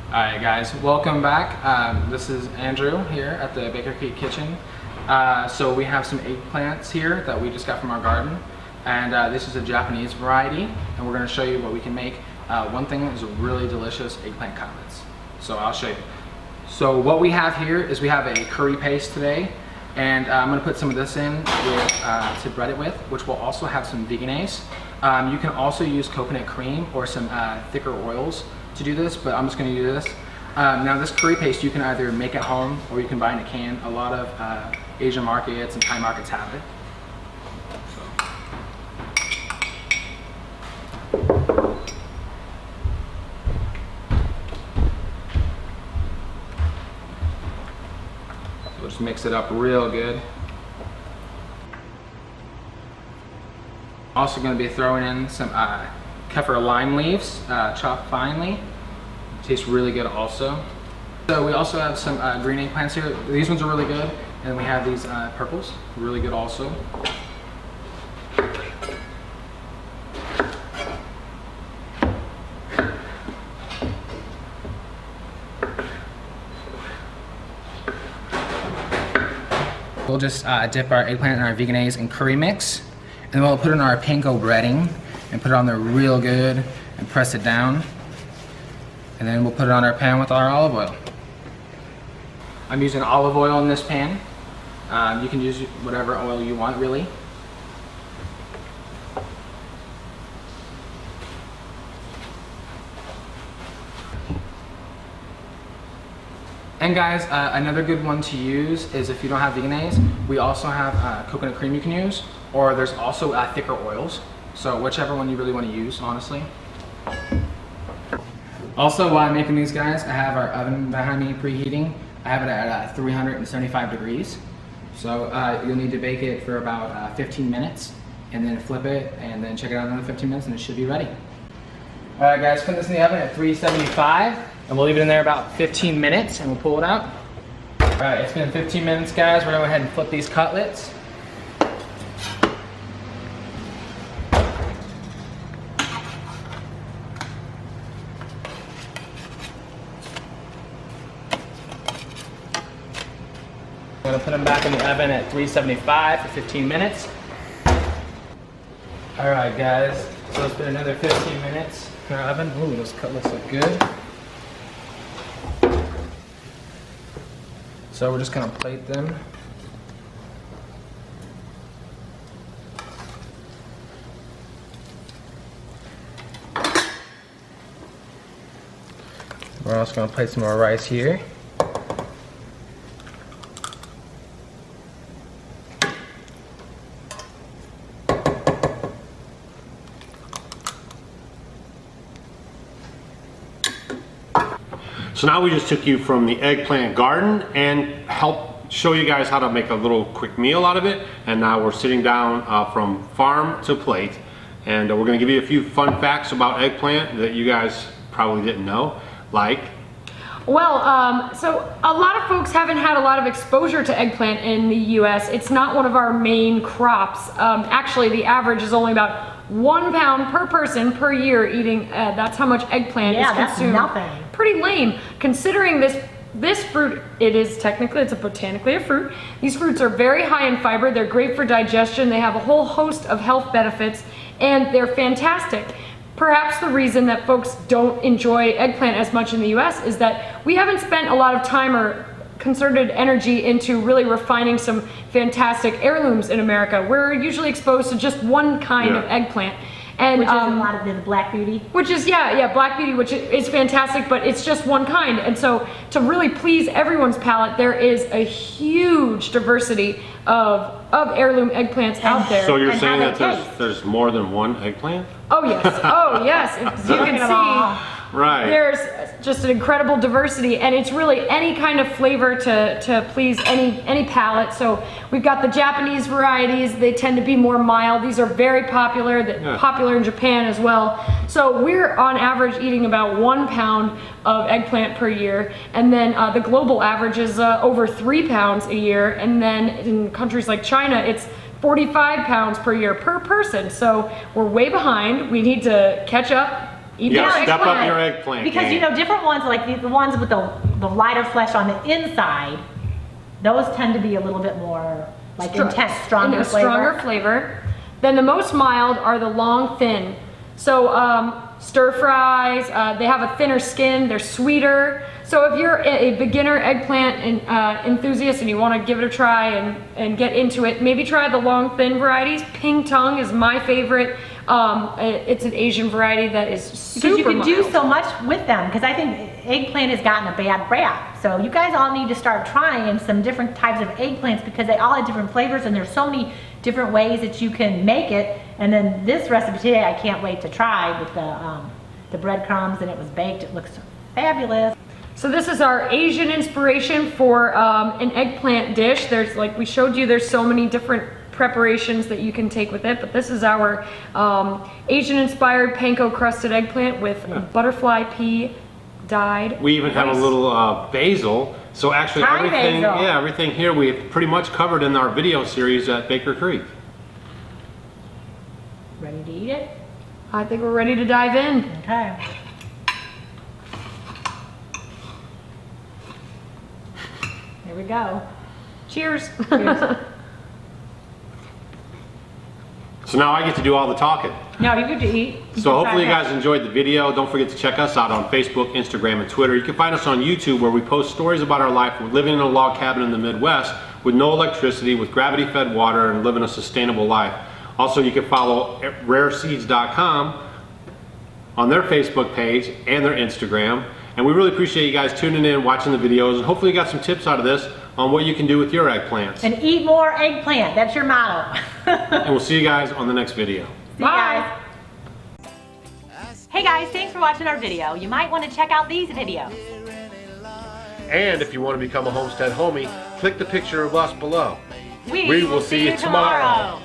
Alright guys, welcome back. This is Andrew here at the Baker Creek Kitchen. So we have some eggplants here that we just got from our garden. And this is a Japanese variety, and we're going to show you what we can make. One thing is really delicious eggplant cutlets. So I'll show you. So what we have here is we have a curry paste today, and I'm going to put some of this in with, to bread it with, which will also have some veganase. You can also use coconut cream or some thicker oils to do this, but I'm just going to do this. Now this curry paste you can either make at home or you can buy in a can. A lot of Asian markets and Thai markets have it. So we'll just mix it up real good. Also going to be throwing in some kaffir lime leaves, chopped finely. Tastes really good also. So we also have some green eggplants here. These ones are really good. And we have these purples, really good also. We'll just dip our eggplant in our veganase and curry mix. And then we'll put it in our panko breading and put it on there real good and press it down. And then we'll put it on our pan with our olive oil. I'm using olive oil in this pan. You can use whatever oil you want, really. And guys, another good one to use is if you don't have veganase, we also have coconut cream you can use, or there's also thicker oils. So whichever one you really want to use, honestly. Also, while I'm making these guys, I have our oven behind me preheating. I have it at 375 degrees. So you'll need to bake it for about 15 minutes, and then flip it, and then check it out another 15 minutes, and it should be ready. All right, guys, put this in the oven at 375, and we'll leave it in there about 15 minutes, and we'll pull it out. All right, it's been 15 minutes, guys. We're gonna go ahead and flip these cutlets. I'm gonna put them back in the oven at 375 for 15 minutes. All right, guys, so it's been another 15 minutes in our oven. Ooh, those cutlets look good. So we're just gonna plate them. We're also gonna plate some more rice here. So now we just took you from the eggplant garden and helped show you guys how to make a little quick meal out of it. And now we're sitting down from farm to plate. And we're gonna give you a few fun facts about eggplant that you guys probably didn't know, like. Well, so a lot of folks haven't had a lot of exposure to eggplant in the US. It's not one of our main crops. Actually, the average is only about 1 pound per person per year eating. That's how much eggplant is consumed. That's nothing. Pretty lame, considering this fruit, it's botanically a fruit. These fruits are very high in fiber. They're great for digestion. They have a whole host of health benefits, and they're fantastic. Perhaps the reason that folks don't enjoy eggplant as much in the US is that we haven't spent a lot of time or concerted energy into really refining some fantastic heirlooms in America. We're usually exposed to just one kind of eggplant. And, which is a lot of the Black Beauty. Which is, yeah, Black Beauty, which is fantastic, but it's just one kind. And so to really please everyone's palate, there is a huge diversity of heirloom eggplants out there. So you're saying that there's more than one eggplant? Oh yes, oh yes, as you can see. Right. There's just an incredible diversity, and it's really any kind of flavor to please any palate. So we've got the Japanese varieties. They tend to be more mild. These are very popular, popular in Japan as well. So we're on average eating about 1 pound of eggplant per year, and then the global average is over 3 pounds a year, and then in countries like China, it's 45 pounds per year per person. So we're way behind. We need to catch up You gotta step up your eggplant Because game. you know, different ones, like the ones with the lighter flesh on the inside, those tend to be a little bit more like intense, stronger flavor. Then the most mild are the long thin. So stir fries, they have a thinner skin, they're sweeter. So if you're a beginner eggplant enthusiast and you want to give it a try and get into it, maybe try the long thin varieties. Ping Tung is my favorite. It's an Asian variety that is super Because you can mild. do so much with them, because I think eggplant has gotten a bad rap. So you guys all need to start trying some different types of eggplants, because they all have different flavors and there's so many different ways that you can make it. And then this recipe today, I can't wait to try with the breadcrumbs, and it was baked. It looks fabulous. So this is our Asian inspiration for an eggplant dish. There's, like we showed you, there's so many different preparations that you can take with it, but this is our Asian inspired panko crusted eggplant with butterfly pea dyed We even have a rice. little basil. So actually Thai everything, basil. yeah, everything here we've pretty much covered in our video series at Baker Creek. Ready to eat it? I think we're ready to dive in. Okay. Here we go. Cheers. So now I get to do all the talking. No, you get to eat. So hopefully you guys enjoyed the video. Don't forget to check us out on Facebook, Instagram, and Twitter. You can find us on YouTube, where we post stories about our life living in a log cabin in the Midwest with no electricity, with gravity-fed water, and living a sustainable life. Also, you can follow rareseeds.com on their Facebook page and their Instagram. And we really appreciate you guys tuning in, watching the videos, and hopefully you got some tips out of this on what you can do with your eggplants. And eat more eggplant. That's your motto. And we'll see you guys on the next video. See you guys. Hey guys, thanks for watching our video. You might want to check out these videos. And if you want to become a homestead homie, click the picture of us below. We will see you tomorrow.